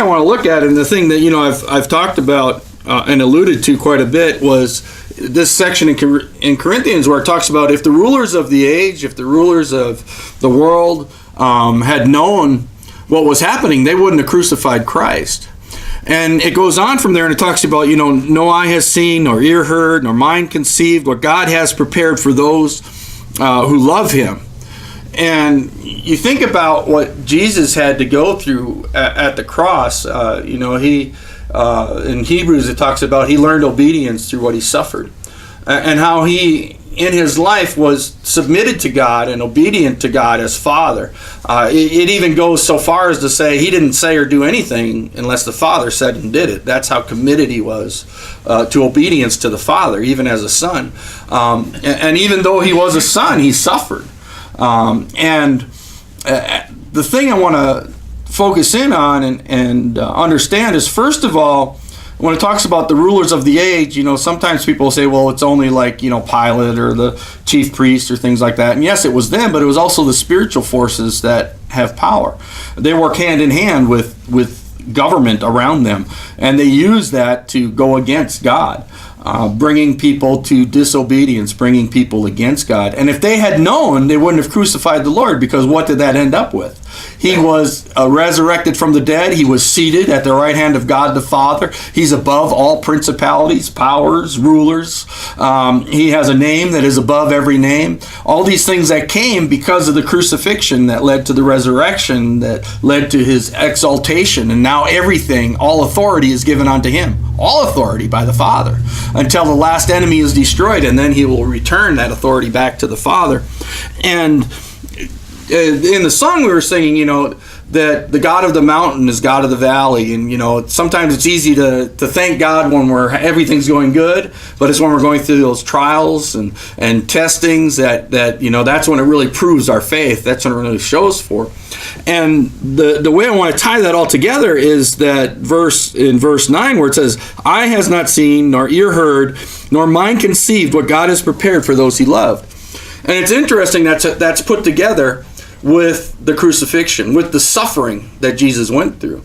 I want to look at, and the thing that I've talked about and alluded to quite a bit, was this section in Corinthians where it talks about if the rulers of the age, if the rulers of the world had known what was happening, they wouldn't have crucified Christ. And it goes on from there, and it talks about, no eye has seen, nor ear heard, nor mind conceived what God has prepared for those who love him. And you think about what Jesus had to go through at the cross. He in Hebrews it talks about he learned obedience through what he suffered, and how he in his life was submitted to God and obedient to God as Father. It even goes so far as to say he didn't say or do anything unless the Father said and did it. That's how committed he was to obedience to the Father, even as a son. And even though he was a son, he suffered. And the thing I want to focus in on and understand is, first of all, when it talks about the rulers of the age, sometimes people say, well, it's only like, Pilate or the chief priest or things like that. And yes, it was them, but it was also the spiritual forces that have power. They work hand in hand with government around them, and they use that to go against God, bringing people to disobedience, bringing people against God. And if they had known, they wouldn't have crucified the Lord, because what did that end up with? He was resurrected from the dead. He was seated at the right hand of God the Father. He's above all principalities, powers, rulers. He has a name that is above every name. All these things that came because of the crucifixion that led to the resurrection, that led to his exaltation. And now everything, all authority is given unto him. All authority by the Father, until the last enemy is destroyed, and then he will return that authority back to the Father. And in the song we were singing, that the God of the mountain is God of the valley. And, sometimes it's easy to thank God when everything's going good, but it's when we're going through those trials and testings that that's when it really proves our faith. That's when it really shows for. And the way I want to tie that all together is that verse in verse 9 where it says, eye has not seen, nor ear heard, nor mind conceived what God has prepared for those he loved. And it's interesting that's put together with the crucifixion, with the suffering that Jesus went through.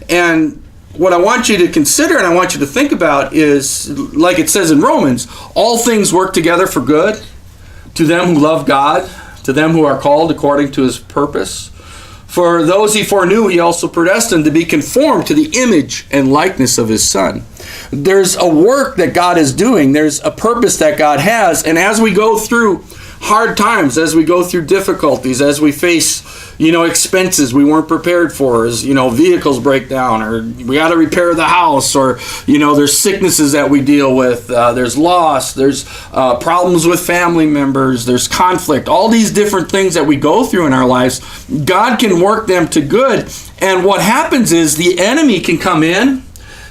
And what I want you to consider and I want you to think about is, like it says in Romans, all things work together for good to them who love God, to them who are called according to his purpose. For those he foreknew, he also predestined to be conformed to the image and likeness of his Son. There's a work that God is doing. There's a purpose that God has. And as we go through hard times, as we go through difficulties, as we face, expenses we weren't prepared for, as, vehicles break down, or we got to repair the house, or, there's sicknesses that we deal with, there's loss, there's problems with family members, there's conflict, all these different things that we go through in our lives, God can work them to good. And what happens is the enemy can come in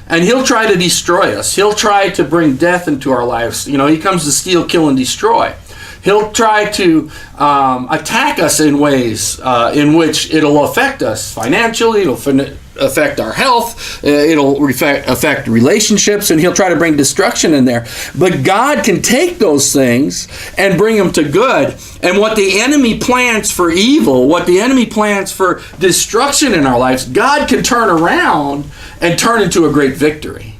and he'll try to destroy us. He'll try to bring death into our lives. He comes to steal, kill, and destroy. He'll try to attack us in ways in which it'll affect us financially, it'll affect our health, it'll affect relationships, and he'll try to bring destruction in there. But God can take those things and bring them to good. And what the enemy plans for evil, what the enemy plans for destruction in our lives, God can turn around and turn into a great victory.